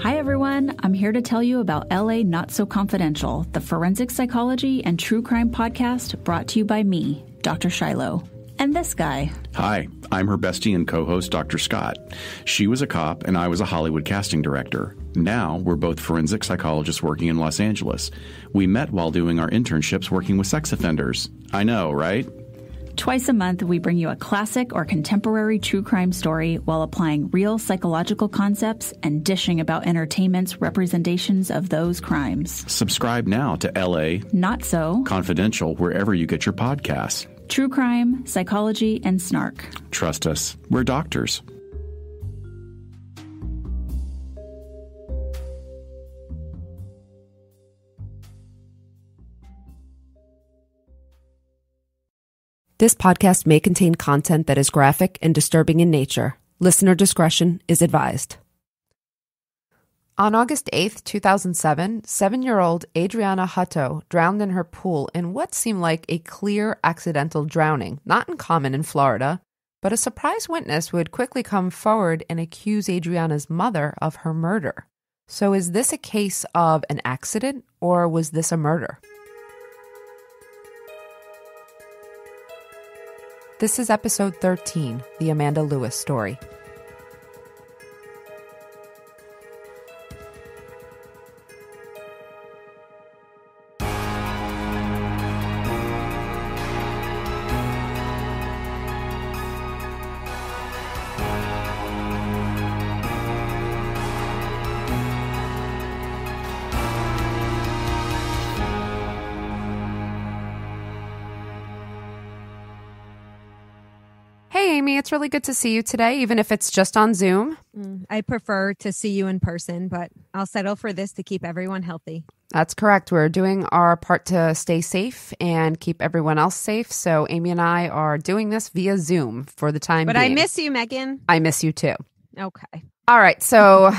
Hi, everyone. I'm here to tell you about LA Not So Confidential, the forensic psychology and true crime podcast brought to you by me, Dr. Shiloh, and this guy. Hi, I'm her bestie and co-host, Dr. Scott. She was a cop and I was a Hollywood casting director. Now we're both forensic psychologists working in Los Angeles. We met while doing our internships working with sex offenders. I know, right? Twice a month, we bring you a classic or contemporary true crime story while applying real psychological concepts and dishing about entertainment's representations of those crimes. Subscribe now to LA Not So Confidential wherever you get your podcasts. True crime, psychology, and snark. Trust us, we're doctors. This podcast may contain content that is graphic and disturbing in nature. Listener discretion is advised. On August 8th, 2007, 7-year-old Adriana Hutto drowned in her pool in what seemed like a clear accidental drowning, not uncommon in Florida, but a surprise witness would quickly come forward and accuse Adriana's mother of her murder. So is this a case of an accident, or was this a murder? This is episode 13, The Amanda Lewis Story. Hey, Amy, it's really good to see you today, even if it's just on Zoom. I prefer to see you in person, but I'll settle for this to keep everyone healthy. That's correct. We're doing our part to stay safe and keep everyone else safe. So Amy and I are doing this via Zoom for the time being. But I miss you, Megan. I miss you too. Okay. All right. So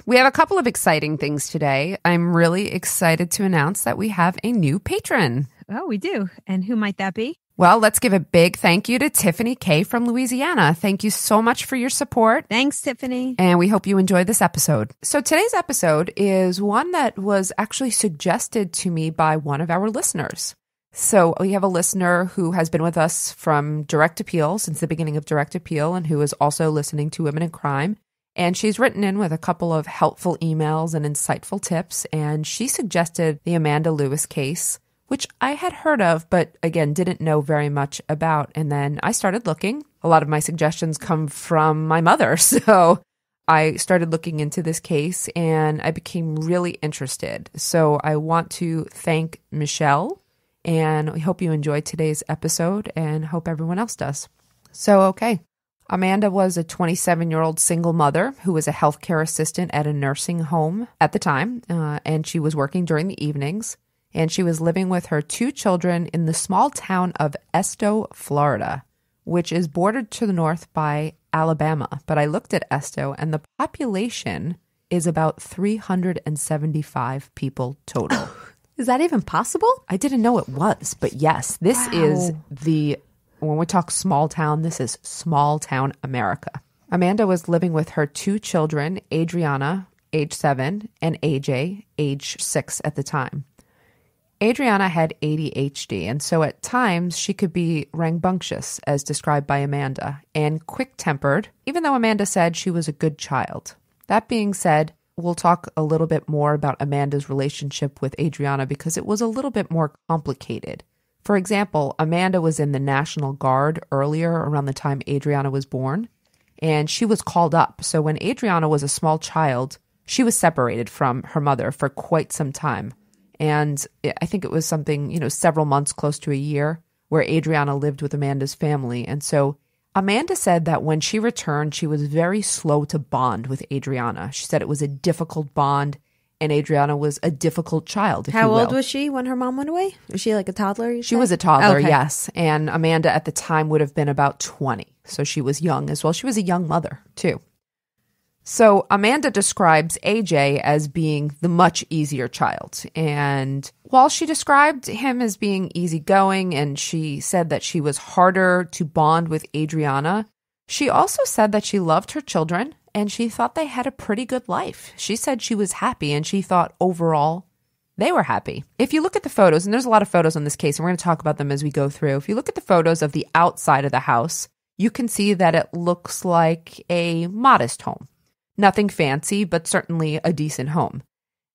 we have a couple of exciting things today. I'm really excited to announce that we have a new patron. Oh, we do. And who might that be? Well, let's give a big thank you to Tiffany K. from Louisiana. Thank you so much for your support. Thanks, Tiffany. And we hope you enjoyed this episode. So today's episode is one that was actually suggested to me by one of our listeners. So we have a listener who has been with us from Direct Appeal since the beginning of Direct Appeal and who is also listening to Women in Crime. And she's written in with a couple of helpful emails and insightful tips. And she suggested the Amanda Lewis case, which I had heard of, but again, didn't know very much about. And then I started looking. A lot of my suggestions come from my mother. So I started looking into this case and I became really interested. So I want to thank Michelle, and we hope you enjoyed today's episode and hope everyone else does. So, okay. Amanda was a 27-year-old single mother who was a healthcare assistant at a nursing home at the time, and she was working during the evenings. And she was living with her 2 children in the small town of Esto, Florida, which is bordered to the north by Alabama. But I looked at Esto, and the population is about 375 people total. Is that even possible? I didn't know it was, but yes, this is when we talk small town, this is small town America. Amanda was living with her 2 children, Adriana, age 7, and AJ, age 6 at the time. Adriana had ADHD, and so at times she could be rambunctious, as described by Amanda, and quick-tempered, even though Amanda said she was a good child. That being said, we'll talk a little bit more about Amanda's relationship with Adriana because it was a little bit more complicated. For example, Amanda was in the National Guard earlier around the time Adriana was born, and she was called up. So when Adriana was a small child, she was separated from her mother for quite some time. And I think it was something, several months, close to a year, where Adriana lived with Amanda's family. And so Amanda said that when she returned, she was very slow to bond with Adriana. She said it was a difficult bond, and Adriana was a difficult child, if you will. How old was she when her mom went away? Was she like a toddler? She was a toddler, yes. And Amanda at the time would have been about 20. So she was young as well. She was a young mother, too. So Amanda describes AJ as being the much easier child. And while she described him as being easygoing and she said that she was harder to bond with Adriana, she also said that she loved her children and she thought they had a pretty good life. She said she was happy, and she thought overall they were happy. If you look at the photos, and there's a lot of photos on this case, and we're going to talk about them as we go through. If you look at the photos of the outside of the house, you can see that it looks like a modest home. Nothing fancy, but certainly a decent home.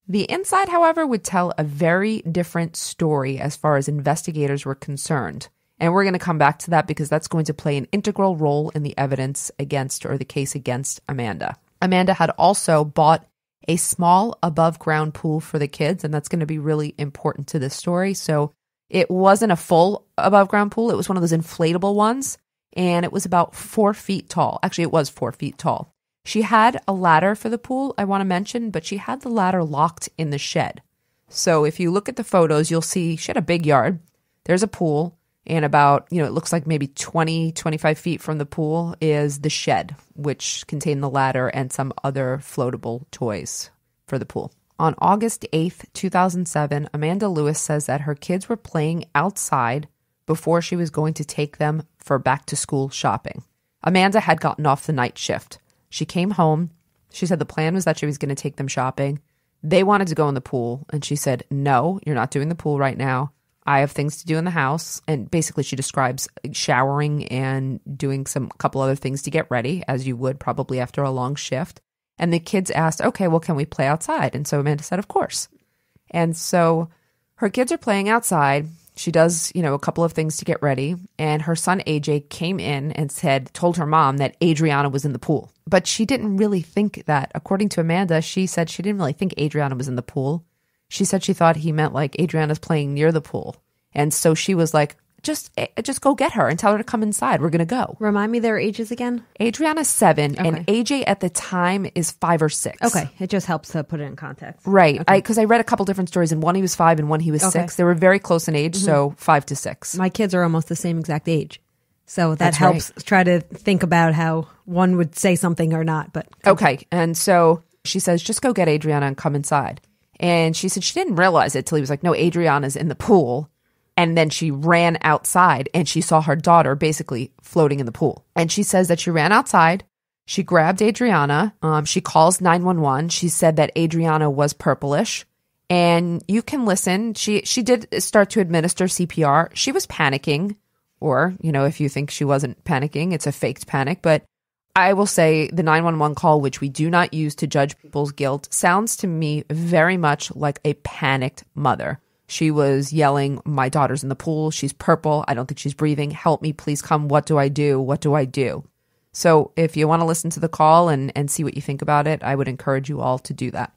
The inside, however, would tell a very different story as far as investigators were concerned. And we're going to come back to that because that's going to play an integral role in the evidence against, or the case against, Amanda. Amanda had also bought a small above-ground pool for the kids, and that's going to be really important to this story. So it wasn't a full above-ground pool. It was one of those inflatable ones, and it was about 4 feet tall. Actually, it was 4 feet tall. She had a ladder for the pool, I want to mention, but she had the ladder locked in the shed. So if you look at the photos, you'll see she had a big yard. There's a pool. And about, it looks like maybe 20, 25 feet from the pool is the shed, which contained the ladder and some other floatable toys for the pool. On August 8th, 2007, Amanda Lewis says that her kids were playing outside before she was going to take them for back-to-school shopping. Amanda had gotten off the night shift. She came home. She said the plan was that she was going to take them shopping. They wanted to go in the pool, and she said, "No, you're not doing the pool right now. I have things to do in the house." And basically she describes showering and doing some couple other things to get ready, as you would probably after a long shift. And the kids asked, "Okay, well, can we play outside?" And so Amanda said, "Of course." And so her kids are playing outside. She does, a couple of things to get ready. And her son, AJ, came in and told her mom that Adriana was in the pool. But she didn't really think that. According to Amanda, she said she didn't really think Adriana was in the pool. She said she thought he meant like Adriana's playing near the pool. And so she was like, just go get her and tell her to come inside. We're going to go. Remind me their ages again. Adriana's 7, and AJ at the time is 5 or 6. Okay. It just helps to put it in context. Right. Because I read a couple different stories, and one he was 5 and one he was 6. They were very close in age, so 5 to 6. My kids are almost the same exact age. So that helps try to think about how one would say something or not. But okay. And so she says, just go get Adriana and come inside. And she said she didn't realize it till he was like, "No, Adriana's in the pool." And then she ran outside and she saw her daughter basically floating in the pool. And she says that she ran outside. She grabbed Adriana. She calls 911. She said that Adriana was purplish. And you can listen. She did start to administer CPR. She was panicking. Or, if you think she wasn't panicking, it's a faked panic. But I will say the 911 call, which we do not use to judge people's guilt, sounds to me very much like a panicked mother. She was yelling, "My daughter's in the pool. She's purple. I don't think she's breathing. Help me, please come. What do I do? What do I do?" So if you want to listen to the call and see what you think about it, I would encourage you all to do that.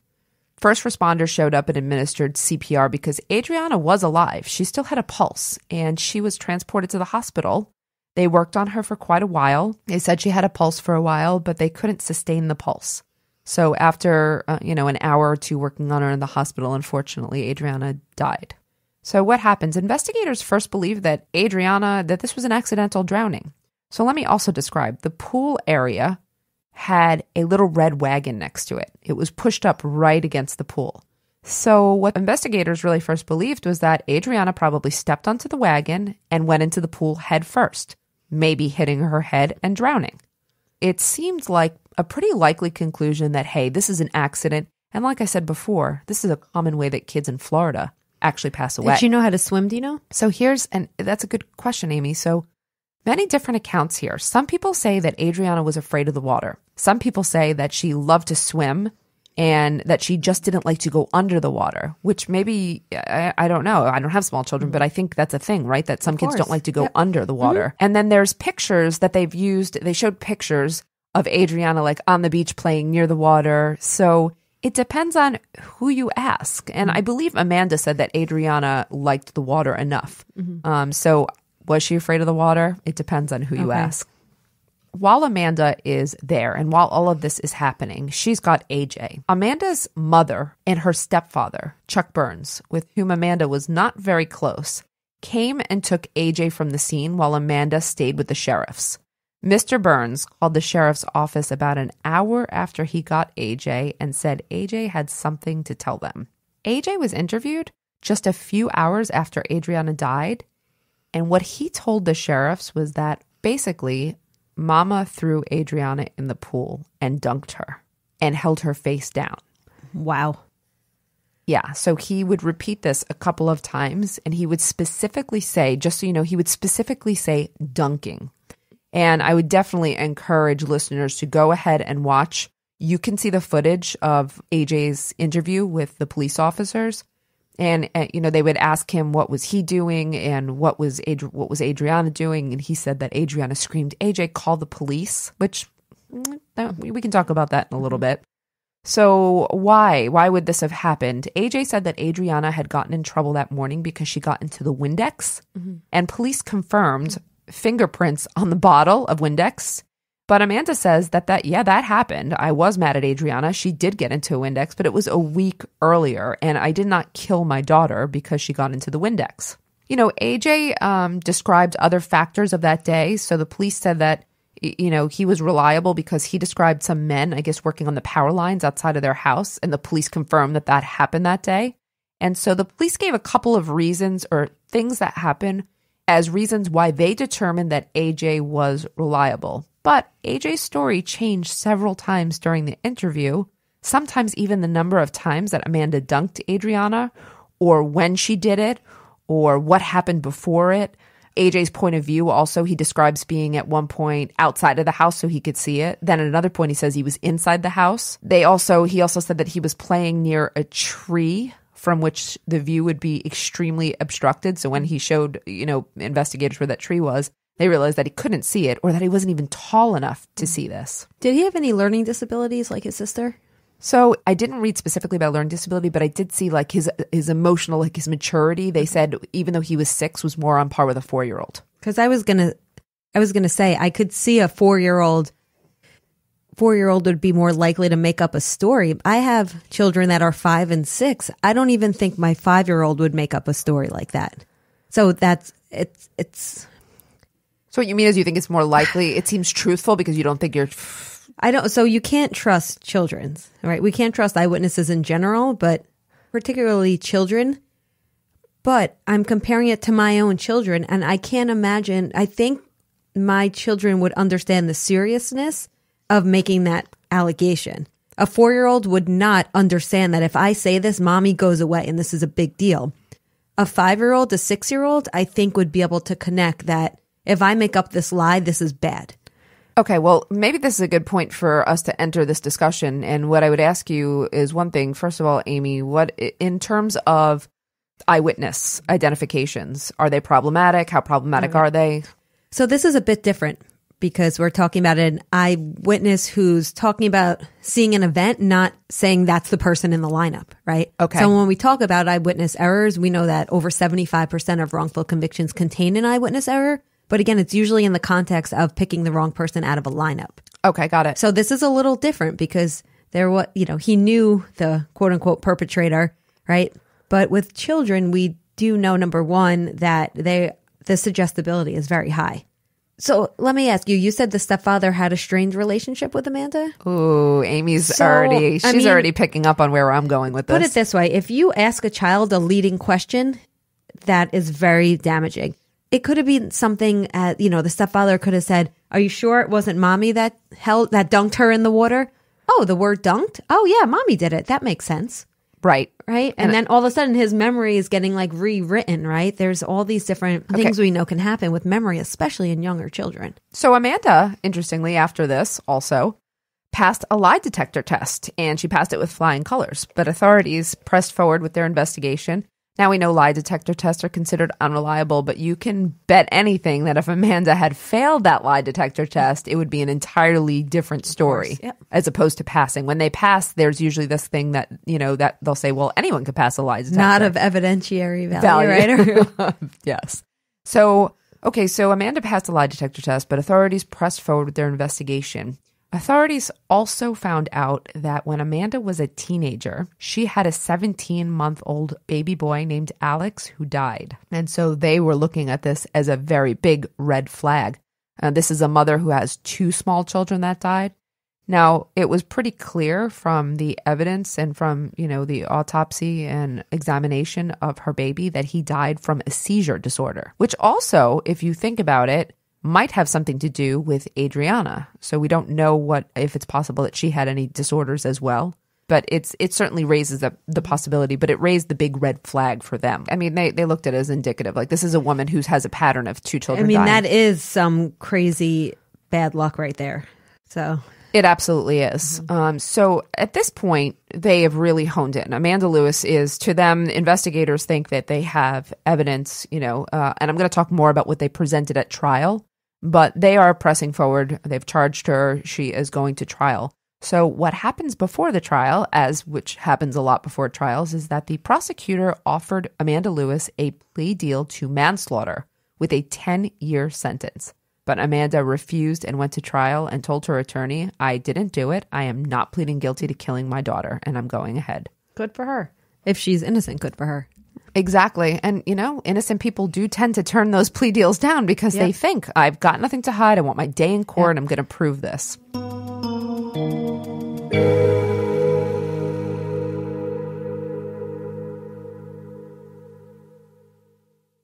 First responders showed up and administered CPR because Adriana was alive. She still had a pulse, and she was transported to the hospital. They worked on her for quite a while. They said she had a pulse for a while, but they couldn't sustain the pulse. So after, an hour or two working on her in the hospital, unfortunately, Adriana died. So what happens? Investigators first believed that this was an accidental drowning. So let me also describe. The pool area had a little red wagon next to it. It was pushed up right against the pool. So what investigators really first believed was that Adriana probably stepped onto the wagon and went into the pool head first, maybe hitting her head and drowning. It seemed like a pretty likely conclusion that, hey, this is an accident. And like I said before, this is a common way that kids in Florida actually pass away. Did she know how to swim, do you know? So that's a good question, Amy. So many different accounts here. Some people say that Adriana was afraid of the water. Some people say that she loved to swim and that she just didn't like to go under the water, which maybe, I don't know. I don't have small children, but I think that's a thing, right? That some kids don't like to go under the water. And then there's pictures that they've used. They showed pictures of Adriana like on the beach playing near the water. So it depends on who you ask. And I believe Amanda said that Adriana liked the water enough. So was she afraid of the water? It depends on who you ask. While Amanda is there and while all of this is happening, she's got AJ. Amanda's mother and her stepfather, Chuck Burns, with whom Amanda was not very close, came and took AJ from the scene while Amanda stayed with the sheriffs. Mr. Burns called the sheriff's office about an hour after he got AJ and said AJ had something to tell them. AJ was interviewed just a few hours after Adriana died, and what he told the sheriffs was that basically Mama threw Adriana in the pool and dunked her and held her face down. Wow. Yeah, so he would repeat this a couple of times, and he would specifically say, just so you know, he would specifically say dunking. And I would definitely encourage listeners to go ahead and watch. You can see the footage of AJ's interview with the police officers. And they would ask him what was he doing and what was Adriana doing. And he said that Adriana screamed, "AJ, call the police," which we can talk about that in a little bit. So why would this have happened? AJ said that Adriana had gotten in trouble that morning because she got into the Windex, and police confirmed fingerprints on the bottle of Windex. But Amanda says that happened. I was mad at Adriana. She did get into a Windex, but it was a week earlier, and I did not kill my daughter because she got into the Windex. AJ described other factors of that day. So the police said that he was reliable because he described some men, I guess, working on the power lines outside of their house, and the police confirmed that happened that day. And so the police gave a couple of reasons or things that happened as reasons why they determined that AJ was reliable. But AJ's story changed several times during the interview, sometimes even the number of times that Amanda dunked Adriana, or when she did it, or what happened before it. AJ's point of view also, he describes being at one point outside of the house so he could see it. Then at another point, he says he was inside the house. He also said that he was playing near a tree from which the view would be extremely obstructed. So when he showed, investigators where that tree was, they realized that he couldn't see it or that he wasn't even tall enough to see this. Did he have any learning disabilities like his sister? So I didn't read specifically about learning disability, but I did see like his emotional, like his maturity. They said even though he was 6, was more on par with a 4-year-old. Because I was gonna say I could see a 4-year-old would be more likely to make up a story. I have children that are 5 and 6. I don't even think my 5-year-old would make up a story like that. So it's. So what you mean is you think it's more likely? It seems truthful because you don't think you're. So you can't trust children, right? We can't trust eyewitnesses in general, but particularly children. But I'm comparing it to my own children, and I can't imagine. I think my children would understand the seriousness of making that allegation. A 4-year-old would not understand that if I say this, mommy goes away, and this is a big deal. A 5-year-old, a 6-year-old, I think would be able to connect that if I make up this lie, this is bad. Okay, well, maybe this is a good point for us to enter this discussion. And what I would ask you is one thing. First of all, Amy, what in terms of eyewitness identifications, are they problematic? How problematic are they? So this is a bit different because we're talking about an eyewitness who's talking about seeing an event, not saying that's the person in the lineup, right? Okay. So when we talk about eyewitness errors, we know that over 75% of wrongful convictions contain an eyewitness error. But again, it's usually in the context of picking the wrong person out of a lineup. Okay, got it. So this is a little different because he knew the quote unquote perpetrator, right? But with children, we do know, number one, that the suggestibility is very high. So let me ask you, you said the stepfather had a strained relationship with Amanda? Ooh, Amy's already picking up on where I'm going with this. Put it this way. If you ask a child a leading question, that is very damaging. It could have been something, the stepfather could have said, "Are you sure it wasn't mommy that dunked her in the water?" Oh, the word dunked? Oh, yeah, mommy did it. That makes sense. Right. Right. And then all of a sudden his memory is getting like rewritten, right? There's all these different things we know can happen with memory, especially in younger children. So Amanda, interestingly, after this also passed a lie detector test, and she passed it with flying colors. But authorities pressed forward with their investigation. Now we know lie detector tests are considered unreliable, but you can bet anything that if Amanda had failed that lie detector test, it would be an entirely different story as opposed to passing. When they pass, there's usually this thing that, that they'll say, well, anyone could pass a lie detector. Not of evidentiary value. Right? Yes. So Amanda passed a lie detector test, but authorities pressed forward with their investigation. Authorities also found out that when Amanda was a teenager, she had a 17-month-old baby boy named Alex who died. And so they were looking at this as a very big red flag. This is a mother who has 2 small children that died. Now, it was pretty clear from the evidence and from, the autopsy and examination of her baby that he died from a seizure disorder, which also, if you think about it, might have something to do with Adriana. So we don't know if it's possible that she had any disorders as well. But it certainly raises the possibility, but it raised the big red flag for them. I mean, they looked at it as indicative. Like, this is a woman who has a pattern of 2 children dying. That is some crazy bad luck right there. So it absolutely is. So at this point, they have really honed in. Amanda Lewis is, to them, investigators think that they have evidence, and I'm going to talk more about what they presented at trial, but they are pressing forward. They've charged her. She is going to trial. So what happens before the trial, which happens a lot before trials, is that the prosecutor offered Amanda Lewis a plea deal to manslaughter with a 10-year sentence. But Amanda refused and went to trial and told her attorney, "I didn't do it. I am not pleading guilty to killing my daughter, and I'm going ahead." Good for her. If she's innocent, good for her. Exactly. And, innocent people do tend to turn those plea deals down because they think, I've got nothing to hide. I want my day in court. I'm going to prove this.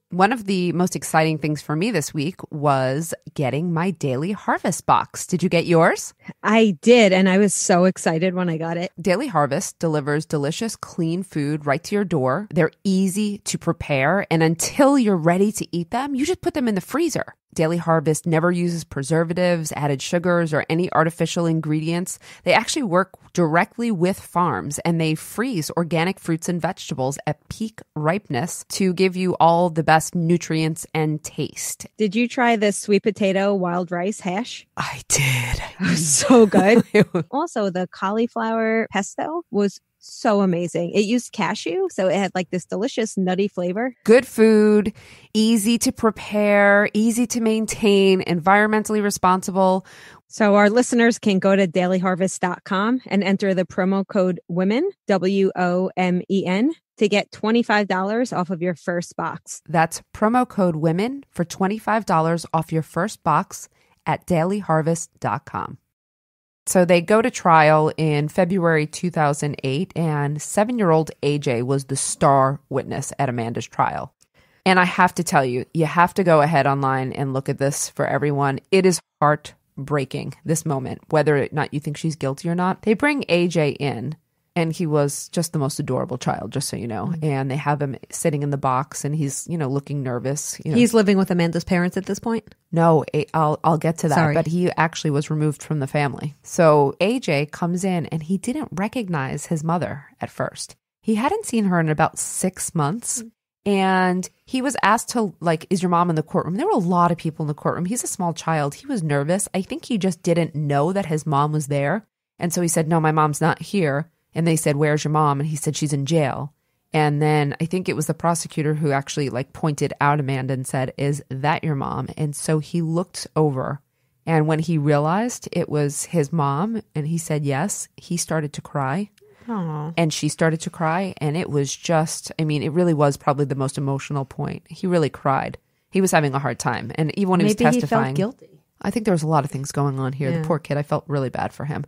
One of the most exciting things for me this week was getting my Daily Harvest box. Did you get yours? I did, and I was so excited when I got it. Daily Harvest delivers delicious, clean food right to your door. They're easy to prepare, and until you're ready to eat them, you just put them in the freezer. Daily Harvest never uses preservatives, added sugars, or any artificial ingredients. They actually work directly with farms, and they freeze organic fruits and vegetables at peak ripeness to give you all the best nutrients and taste. Did you try the sweet potato wild rice hash? I did. It was so good. Also, the cauliflower pesto was so amazing. It used cashew, so it had like this delicious nutty flavor. Good food, easy to prepare, easy to maintain, environmentally responsible. So our listeners can go to dailyharvest.com and enter the promo code WOMEN, WOMEN, to get $25 off of your first box. That's promo code WOMEN for $25 off your first box at dailyharvest.com. So they go to trial in February 2008, and 7-year-old AJ was the star witness at Amanda's trial. And I have to tell you, you have to go ahead online and look at this for everyone. It is heartbreaking, this moment, whether or not you think she's guilty or not. They bring AJ in, and he was just the most adorable child, just so you know. Mm-hmm. And they have him sitting in the box, and he's, looking nervous. He's living with Amanda's parents at this point? No, I'll get to that. Sorry. But he actually was removed from the family. So AJ comes in, and he didn't recognize his mother at first. He hadn't seen her in about 6 months. And he was asked to, is your mom in the courtroom? There were a lot of people in the courtroom. He's a small child. He was nervous. I think he just didn't know that his mom was there. And so he said, "No, my mom's not here." And they said, "Where's your mom?" And he said, "She's in jail." And then I think it was the prosecutor who actually pointed out Amanda and said, "Is that your mom?" And so he looked over, and when he realized it was his mom and he said yes, he started to cry. Aww. And she started to cry. And it was just, it really was probably the most emotional point. He really cried. He was having a hard time. And even when he was testifying, he felt guilty. I think there was a lot of things going on here. Yeah. The poor kid, I felt really bad for him.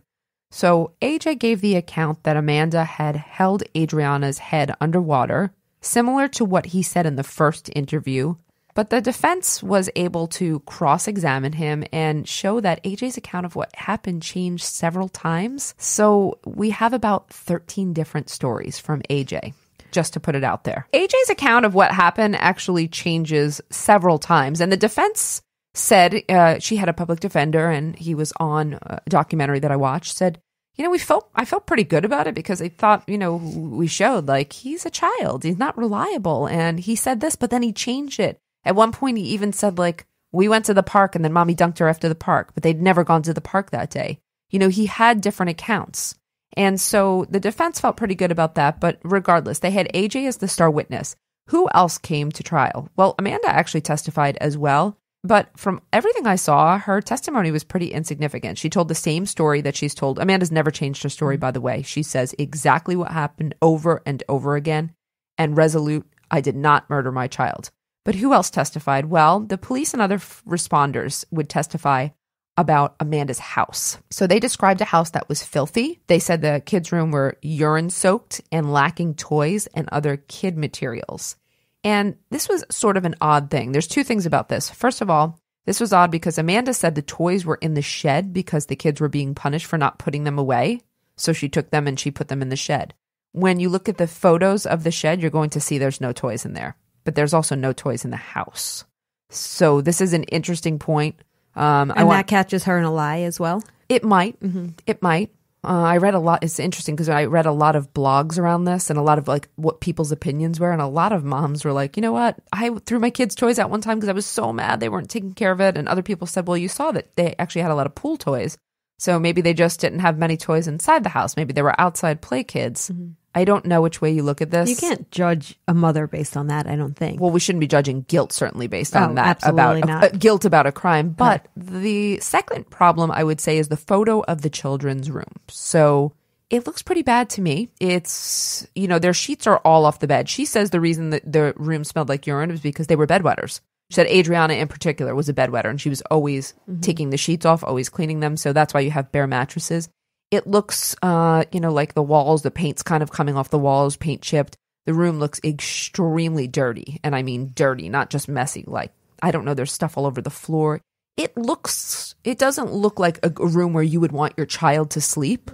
So AJ gave the account that Amanda had held Adriana's head underwater, similar to what he said in the first interview, but the defense was able to cross-examine him and show that AJ's account of what happened changed several times. So we have about 13 different stories from AJ, just to put it out there. AJ's account of what happened actually changes several times, and the defense said, she had a public defender, and he was on a documentary that I watched, said, I felt pretty good about it because I thought, we showed he's a child. He's not reliable. And he said this, but then he changed it. At one point, he even said, we went to the park and then mommy dunked her after the park, but they'd never gone to the park that day. He had different accounts. And so the defense felt pretty good about that. But regardless, they had AJ as the star witness. Who else came to trial? Well, Amanda actually testified as well. But from everything I saw, her testimony was pretty insignificant. She told the same story that she's told. Amanda's never changed her story, by the way. She says exactly what happened over and over again. And resolute, I did not murder my child. But who else testified? Well, the police and other responders would testify about Amanda's house. So they described a house that was filthy. They said the kids' room were urine-soaked and lacking toys and other kid materials. And this was sort of an odd thing. There's two things about this. First of all, This was odd because Amanda said the toys were in the shed because the kids were being punished for not putting them away. So she took them and she put them in the shed. When you look at the photos of the shed, you're going to see there's no toys in there. But there's also no toys in the house. So this is an interesting point. That catches her in a lie as well? It might. It might. I read a lot. It's interesting because I read a lot of blogs around this and a lot of like what people's opinions were. And a lot of moms were like, you know what? I threw my kids' toys out one time because I was so mad they weren't taking care of it. And other people said, well, you saw that they actually had a lot of pool toys. So maybe they just didn't have many toys inside the house. Maybe they were outside play kids. I don't know which way you look at this. You can't judge a mother based on that, I don't think. Well, we shouldn't be judging guilt, certainly, based on that. Absolutely not. Guilt about a crime. But the second problem, I would say, is the photo of the children's room. So it looks pretty bad to me. It's, their sheets are all off the bed. She says the reason that the room smelled like urine was because they were bedwetters. She said Adriana in particular was a bedwetter, and she was always taking the sheets off, always cleaning them. So that's why you have bare mattresses. It looks, like the walls, the paint's kind of coming off the walls, paint chipped. The room looks extremely dirty. And I mean dirty, not just messy. Like, I don't know, there's stuff all over the floor. It doesn't look like a room where you would want your child to sleep.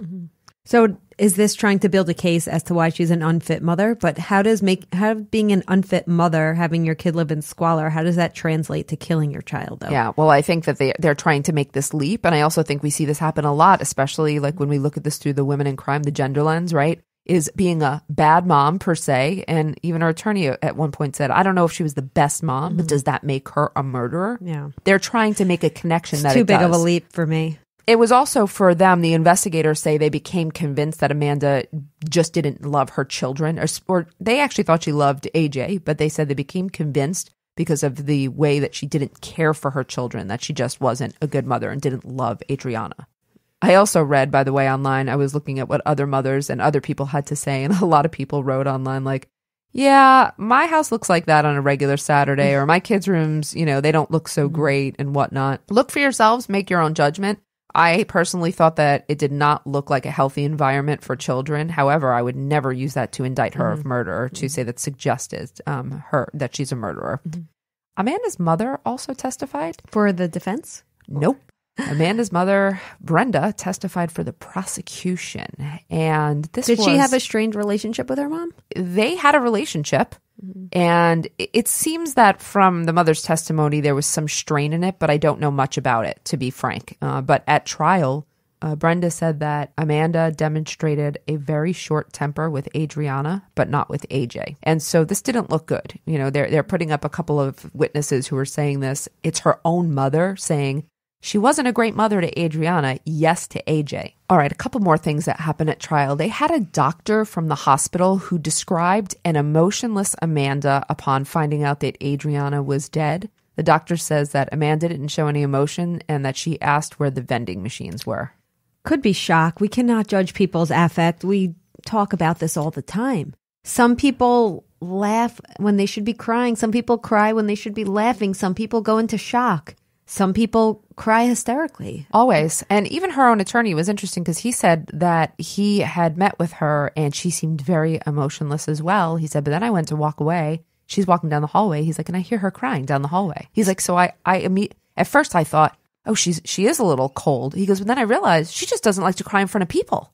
So is this trying to build a case as to why she's an unfit mother? But how being an unfit mother, having your kid live in squalor, how does that translate to killing your child, though? Yeah, well, I think that they're trying to make this leap. And I also think we see this happen a lot, especially like when we look at this through the women in crime, the gender lens, right? Is being a bad mom per se. And even our attorney at one point said, I don't know if she was the best mom, but does that make her a murderer? Yeah. They're trying to make a connection that too big of a leap for me. It was also for them, the investigators say they became convinced that Amanda just didn't love her children, or they actually thought she loved AJ, but they said they became convinced because of the way that she didn't care for her children, that she just wasn't a good mother and didn't love Adriana. I also read, by the way, online, I was looking at what other mothers and other people had to say, and a lot of people wrote online like, yeah, my house looks like that on a regular Saturday, or my kids' rooms, they don't look so great and whatnot. Look for yourselves, make your own judgment. I personally thought that it did not look like a healthy environment for children. However, I would never use that to indict her of murder or to say that suggested her that she's a murderer. Amanda's mother also testified. For the defense? Nope. Amanda's mother, Brenda, testified for the prosecution. And Did she have a strained relationship with her mom? They had a relationship. And it seems that from the mother's testimony, there was some strain in it, but I don't know much about it, to be frank. But at trial, Brenda said that Amanda demonstrated a very short temper with Adriana, but not with AJ. And so this didn't look good. They're putting up a couple of witnesses who are saying this. It's her own mother saying, she wasn't a great mother to Adriana, yes to AJ. All right, a couple more things that happened at trial. They had a doctor from the hospital who described an emotionless Amanda upon finding out that Adriana was dead. The doctor says that Amanda didn't show any emotion and that she asked where the vending machines were. Could be shock. We cannot judge people's affect. We talk about this all the time. Some people laugh when they should be crying. Some people cry when they should be laughing. Some people go into shock. Some people cry hysterically. Always. And even her own attorney was interesting because he said that he had met with her and she seemed very emotionless as well. He said, but then I went to walk away. She's walking down the hallway. He's like, and I hear her crying down the hallway. He's like, so at first I thought, oh, she is a little cold. He goes, but then I realized she just doesn't like to cry in front of people.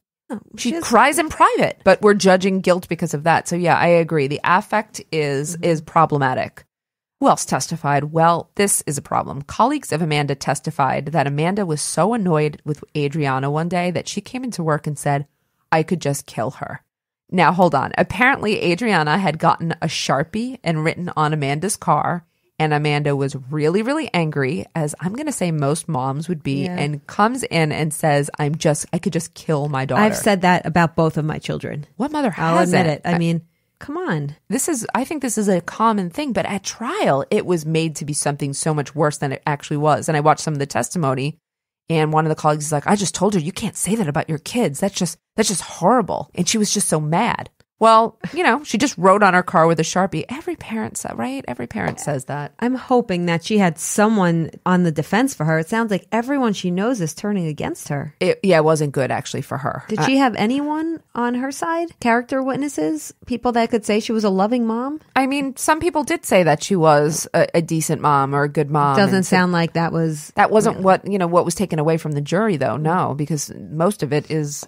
She cries in private, but we're judging guilt because of that. So yeah, I agree. The affect is problematic. Who else testified? Well, this is a problem. Colleagues of Amanda testified that Amanda was so annoyed with Adriana one day that she came into work and said, I could just kill her. Now, hold on. Apparently, Adriana had gotten a Sharpie and written on Amanda's car, and Amanda was really, really angry, as I'm going to say most moms would be, and comes in and says, I could just kill my daughter. I've said that about both of my children. What mother hasn't? I'll admit it. I mean, come on. I think this is a common thing, but at trial, it was made to be something so much worse than it actually was. And I watched some of the testimony, and one of the colleagues is like, I just told her, you can't say that about your kids. That's just horrible. And she was just so mad. Well, she just wrote on her car with a Sharpie. Every parent says, right? Every parent says that. I'm hoping that she had someone on the defense for her. It sounds like everyone she knows is turning against her. It wasn't good actually for her. Did she have anyone on her side? Character witnesses? People that could say she was a loving mom? I mean, some people did say that she was a decent mom or a good mom. Doesn't sound like that was... That wasn't what was taken away from the jury, though. No, because most of it is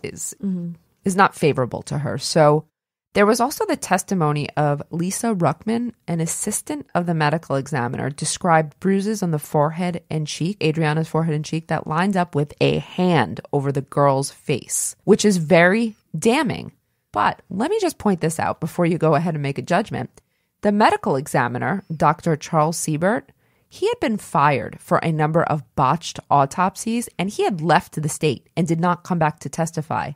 not favorable to her. So... There was also the testimony of Lisa Ruckman, an assistant of the medical examiner, described bruises on the forehead and cheek, Adriana's forehead and cheek, that lined up with a hand over the girl's face, which is very damning. But let me just point this out before you go ahead and make a judgment. The medical examiner, Dr. Charles Siebert, he had been fired for a number of botched autopsies, and he had left the state and did not come back to testify.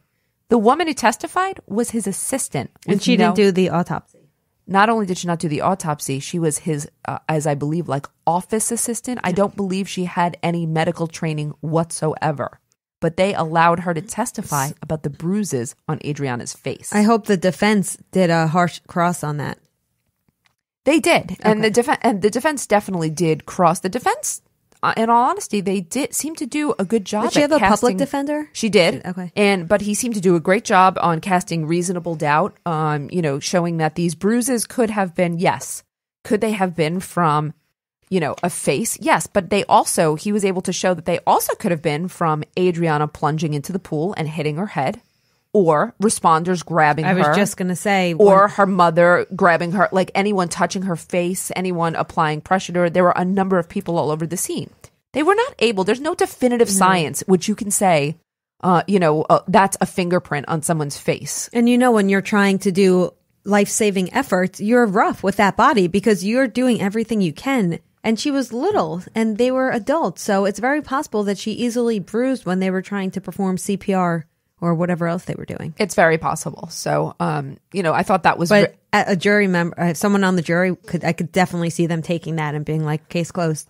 The woman who testified was his assistant. And she didn't do the autopsy. Not only did she not do the autopsy, she was his, as I believe, office assistant. I don't believe she had any medical training whatsoever. But they allowed her to testify about the bruises on Adriana's face. I hope the defense did a harsh cross on that. They did. Okay. And the defense definitely did cross. The defense... in all honesty, they did seem to do a good job. Did she have a public defender? She did. Okay. But he seemed to do a great job on casting reasonable doubt, showing that these bruises could have been, yes. Could they have been from, a face? Yes. But he was able to show that they also could have been from Adriana plunging into the pool and hitting her head. Or responders grabbing her. I was just going to say. Or her mother grabbing her, like anyone touching her face, anyone applying pressure to her. There were a number of people all over the scene. They were not able, there's no definitive science which you can say, that's a fingerprint on someone's face. And when you're trying to do life-saving efforts, you're rough with that body because you're doing everything you can. And she was little and they were adults. So it's very possible that she easily bruised when they were trying to perform CPR. Or whatever else they were doing. It's very possible. So, I thought that was... But a jury member, someone on the jury, I could definitely see them taking that and being like, case closed.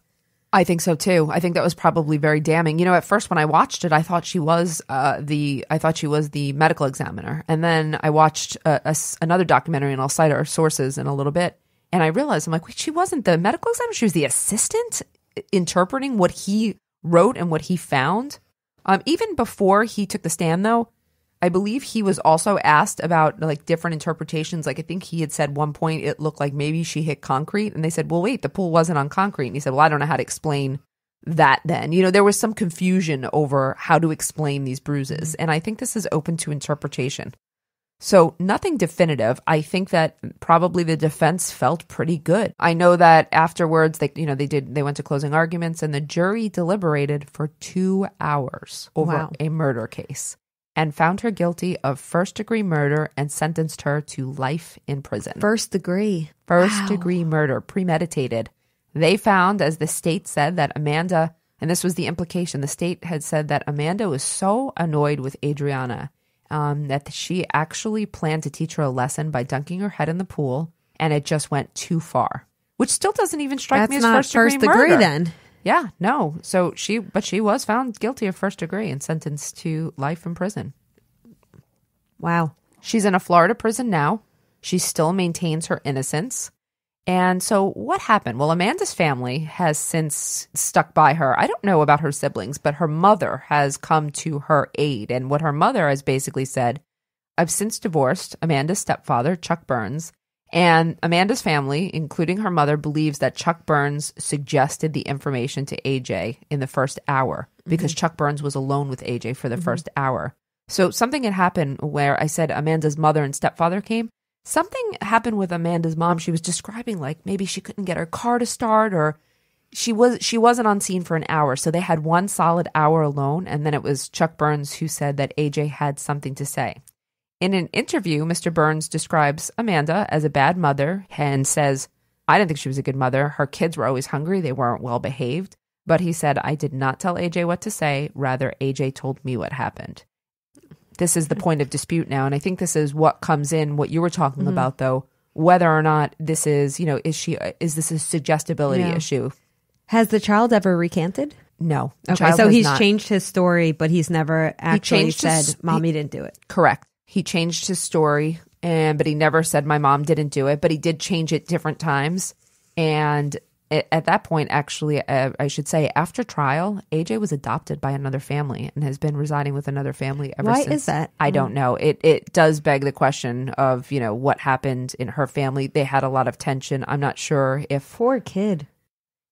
I think so too. I think that was probably very damning. At first when I watched it, I thought she was the medical examiner. And then I watched another documentary, and I'll cite our sources in a little bit. And I realized, I'm like, wait, she wasn't the medical examiner. She was the assistant interpreting what he wrote and what he found. Even before he took the stand, though, I believe he was also asked about different interpretations. I think he had said one point it looked like maybe she hit concrete, and they said, "Well, wait, the pool wasn't on concrete." And he said, "Well, I don't know how to explain that." Then there was some confusion over how to explain these bruises, and I think this is open to interpretation. So nothing definitive. I think that probably the defense felt pretty good. I know that afterwards, they went to closing arguments, and the jury deliberated for 2 hours over a murder case and found her guilty of first-degree murder and sentenced her to life in prison. First degree Murder, premeditated. They found, as the state said, that Amanda, and this was the implication, the state had said that Amanda was so annoyed with Adriana that she actually planned to teach her a lesson by dunking her head in the pool, and it just went too far. Which still doesn't even strike me as first degree murder. Then. Yeah, no. So she was found guilty of first degree and sentenced to life in prison. Wow. She's in a Florida prison now. She still maintains her innocence. And so what happened? Well, Amanda's family has since stuck by her. I don't know about her siblings, but her mother has come to her aid. And what her mother has basically said, I've since divorced Amanda's stepfather, Chuck Burns, and Amanda's family, including her mother, believes that Chuck Burns suggested the information to AJ in the first hour because Chuck Burns was alone with AJ for the first hour. So something had happened where I said Amanda's mother and stepfather came. Something happened with Amanda's mom. She was describing maybe she couldn't get her car to start, or she wasn't on scene for an hour. So they had 1 solid hour alone. And then it was Chuck Burns who said that AJ had something to say. In an interview, Mr. Burns describes Amanda as a bad mother and says, I didn't think she was a good mother. Her kids were always hungry. They weren't well behaved. But he said, I did not tell AJ what to say. Rather, AJ told me what happened. This is the point of dispute now. And I think this is what comes in, what you were talking about, though, whether or not this is, is this a suggestibility issue? Has the child ever recanted? No. Okay, so he's changed his story, but he's never actually said, Mommy didn't do it. Correct. He changed his story but he never said my mom didn't do it, but he did change it different times. And at that point, actually, I should say, after trial, AJ was adopted by another family and has been residing with another family ever since. Why is that? I don't know. It does beg the question of, what happened in her family. They had a lot of tension. I'm not sure if... Poor kid.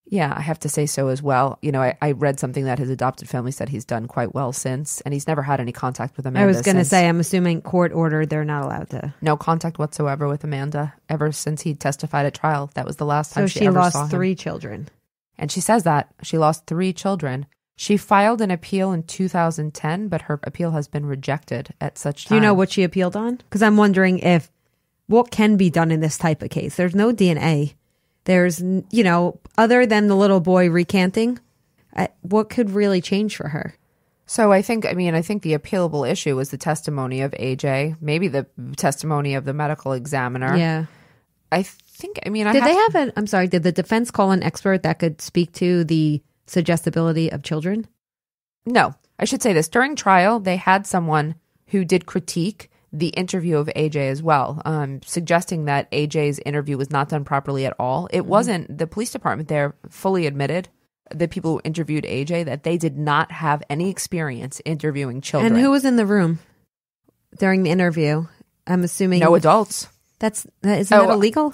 Yeah, I have to say so as well. I read something that his adopted family said he's done quite well since, and he's never had any contact with Amanda. I was going to say, I'm assuming court ordered, they're not allowed to. No contact whatsoever with Amanda ever since he testified at trial. That was the last time she ever lost saw him. 3 children. And she says that. She lost 3 children. She filed an appeal in 2010, but her appeal has been rejected at such time. Do you know what she appealed on? Because I'm wondering what can be done in this type of case. There's no DNA. There's, other than the little boy recanting, what could really change for her? So I think the appealable issue was the testimony of AJ, maybe the testimony of the medical examiner. Yeah. Did the defense call an expert that could speak to the suggestibility of children? No. I should say this. During trial, they had someone who did critique the interview of AJ as well, suggesting that AJ's interview was not done properly at all. It wasn't. The police department there fully admitted, the people who interviewed AJ, that they did not have any experience interviewing children. And who was in the room during the interview? I'm assuming no adults. Isn't that illegal?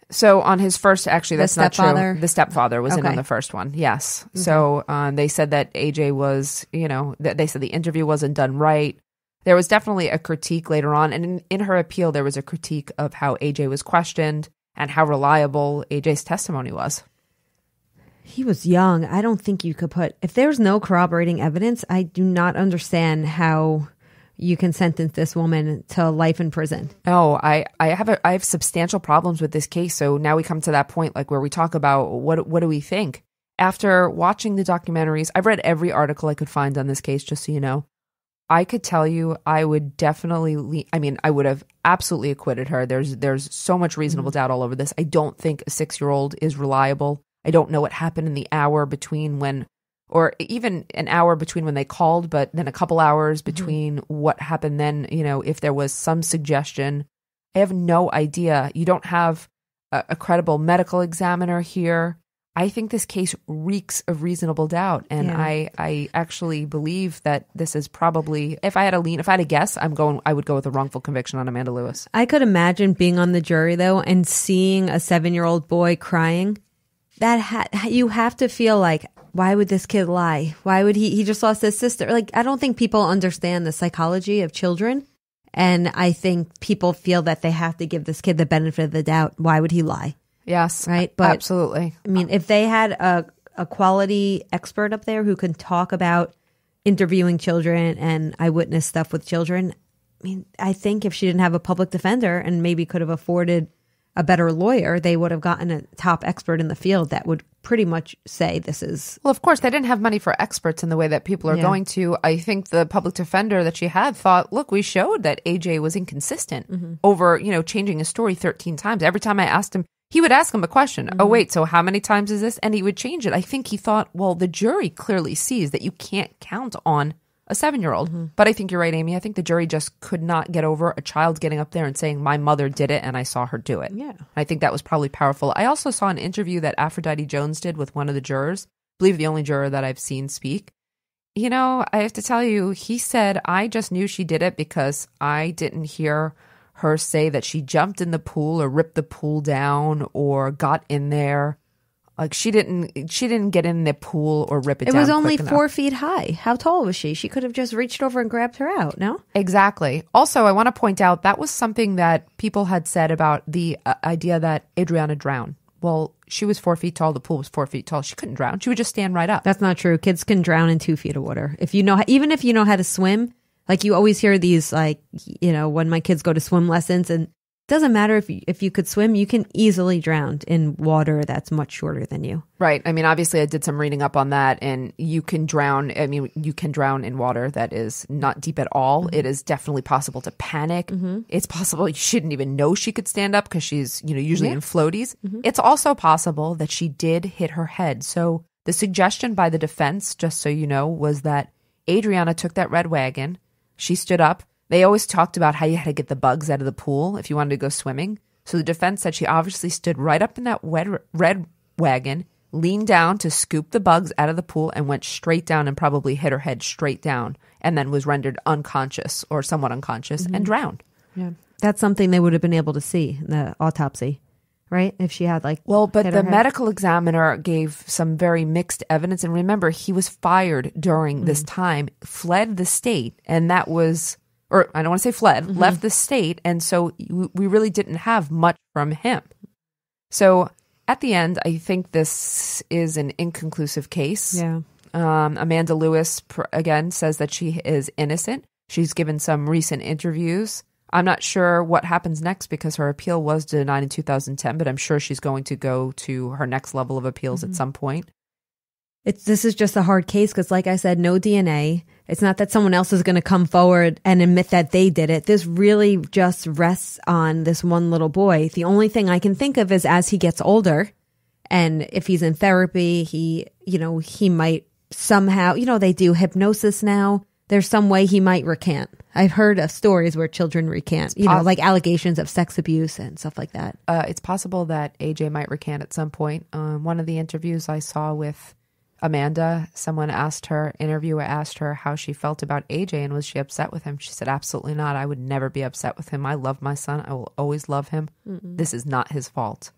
So on his first, actually, that's not stepfather? true. The stepfather was in Okay. on the first one. Yes. Okay. So they said that AJ was, they said the interview wasn't done right. There was definitely a critique later on. And in her appeal, there was a critique of how AJ was questioned and how reliable AJ's testimony was. He was young. I don't think you could if there's no corroborating evidence, I do not understand how you can sentence this woman to life in prison. Oh, I have substantial problems with this case. So now we come to that point, like where we talk about what do we think? After watching the documentaries, I've read every article I could find on this case, just so you know. I could tell you I would definitely, I would have absolutely acquitted her. There's so much reasonable doubt all over this. I don't think a 6-year-old is reliable. I don't know what happened in the hour between or even an hour between when they called, but then a couple hours between what happened then, if there was some suggestion. I have no idea. You don't have a credible medical examiner here. I think this case reeks of reasonable doubt. And yeah. I actually believe that this is probably, if I had a guess, I would go with a wrongful conviction on Amanda Lewis. I could imagine being on the jury though, and seeing a 7-year-old boy crying. You have to feel like, why would this kid lie? Why would he just lost his sister? Like, I don't think people understand the psychology of children. And I think people feel that they have to give this kid the benefit of the doubt. Why would he lie? Yes, right. But absolutely. If they had a quality expert up there who can talk about interviewing children and eyewitness stuff with children, I think if she didn't have a public defender and maybe could have afforded a better lawyer, they would have gotten a top expert in the field that would pretty much say this is... Well, of course, they didn't have money for experts in the way that people are going to. I think the public defender that she had thought, look, we showed that AJ was inconsistent over, changing his story 13 times. Every time I asked him, he would ask him a question. Oh, wait, so how many times is this? And he would change it. I think he thought, well, the jury clearly sees that you can't count on a 7-year-old. But I think you're right, Amy. I think the jury just could not get over a child getting up there and saying, my mother did it and I saw her do it. Yeah. I think that was probably powerful. I also saw an interview that Aphrodite Jones did with one of the jurors, I believe the only juror that I've seen speak. I have to tell you, he said, I just knew she did it because I didn't hear her say that she jumped in the pool or ripped the pool down or got in there. Like she didn't get in the pool or rip it down. It was only quick 4 feet high. How tall was she? She could have just reached over and grabbed her out, no? Exactly. Also, I want to point out that was something that people had said about the idea that Adriana drowned. Well, she was 4 feet tall. The pool was 4 feet tall. She couldn't drown. She would just stand right up. That's not true. Kids can drown in 2 feet of water. Even if you know how to swim, like you always hear these, when my kids go to swim lessons, and it doesn't matter if you could swim, you can easily drown in water that's much shorter than you. Right. Obviously I did some reading up on that, and you can drown. You can drown in water that is not deep at all. It is definitely possible to panic. It's possible you shouldn't even know she could stand up because she's, usually in floaties. It's also possible that she did hit her head. So the suggestion by the defense, just so you know, was that Adriana took that red wagon. She stood up. They always talked about how you had to get the bugs out of the pool if you wanted to go swimming. So the defense said she obviously stood right up in that red wagon, leaned down to scoop the bugs out of the pool, and went straight down and probably hit her head straight down, and then was rendered unconscious or somewhat unconscious and drowned. Yeah. That's something they would have been able to see in the autopsy, right? If she had but the medical examiner gave some very mixed evidence. And remember, he was fired during this time, fled the state, and that was, or I don't want to say fled, left the state. And so we really didn't have much from him. So at the end, I think this is an inconclusive case. Yeah. Amanda Lewis, again, says that she is innocent. She's given some recent interviews. I'm not sure what happens next because her appeal was denied in 2010, but I'm sure she's going to go to her next level of appeals at some point. This is just a hard case because, like I said, no DNA. It's not that someone else is going to come forward and admit that they did it. This really just rests on this one little boy. The only thing I can think of is as he gets older and if he's in therapy, he might somehow, they do hypnosis now. There's some way he might recant. I've heard of stories where children recant, like allegations of sex abuse and stuff like that. It's possible that AJ might recant at some point. One of the interviews I saw with Amanda, interviewer asked her how she felt about AJ and was she upset with him. She said, absolutely not. I would never be upset with him. I love my son. I will always love him. This is not his fault.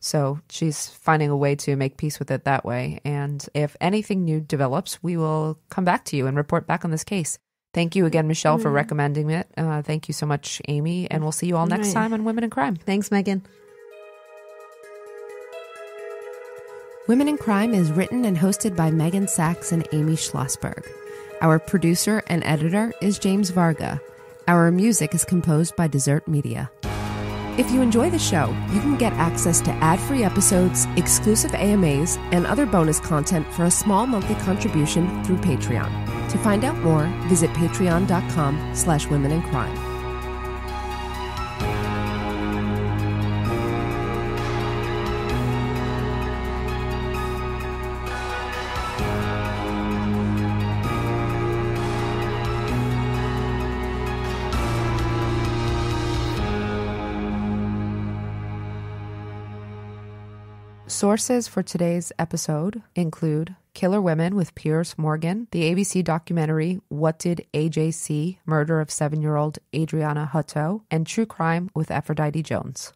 So she's finding a way to make peace with it that way. And if anything new develops, we will come back to you and report back on this case. Thank you again, Michelle, for recommending it. Thank you so much, Amy. And we'll see you all next time on Women in Crime. Thanks, Megan. Women in Crime is written and hosted by Megan Sachs and Amy Schlossberg. Our producer and editor is James Varga. Our music is composed by Desert Media. If you enjoy the show, you can get access to ad-free episodes, exclusive AMAs, and other bonus content for a small monthly contribution through Patreon. To find out more, visit patreon.com/womenincrime. Sources for today's episode include Killer Women with Piers Morgan, the ABC documentary What Did AJ See? Murder of 7-year-old Adriana Hutto, and True Crime with Aphrodite Jones.